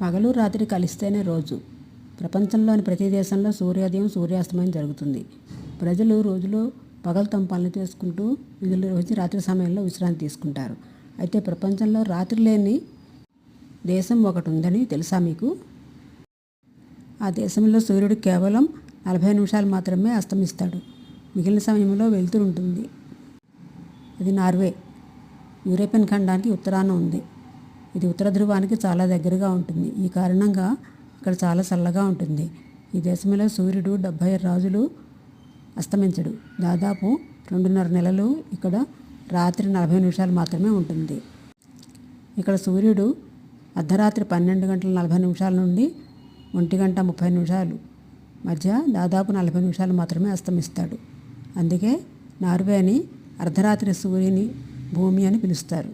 పగలు రాత్రి కలిస్తేనే రోజు. ప్రపంచంలోని ప్రతి దేశంలో సూర్యోదయం సూర్యాస్తమయం జరుగుతుంది. ప్రజలు రోజులో పగలు పనులు చేసుకుంటూ విధులు నిర్వహించి రాత్రి సమయంలో విశ్రాంతి తీసుకుంటారు. అయితే ప్రపంచంలో రాత్రి లేని దేశం ఒకటి ఉందని తెలుసా మీకు? ఆ దేశంలో సూర్యుడు కేవలం 40 నిమిషాలు మాత్రమే అస్తమిస్తాడు. మిగిలిన సమయంలో వెలుతురు ఉంటుంది. అది నార్వే. యూరోపియన్ ఖండానికి ఉత్తరాన ఉంది. ఇది ఉత్తర ధ్రువానికి చాలా దగ్గరగా ఉంటుంది. ఈ కారణంగా ఇక్కడ చాలా చల్లగా ఉంటుంది. ఈ దేశంలో సూర్యుడు 76 రోజులు అస్తమించడు. దాదాపు 2.5 నెలలు ఇక్కడ రాత్రి 40 నిమిషాలు మాత్రమే ఉంటుంది. ఇక్కడ సూర్యుడు అర్ధరాత్రి 12 గంటల 40 నిమిషాల నుండి 1 గంట 30 నిమిషాలు మధ్య దాదాపు 40 నిమిషాలు మాత్రమే అస్తమిస్తాడు. అందుకే నార్వేని అర్ధరాత్రి సూర్యుని భూమి అని పిలుస్తారు.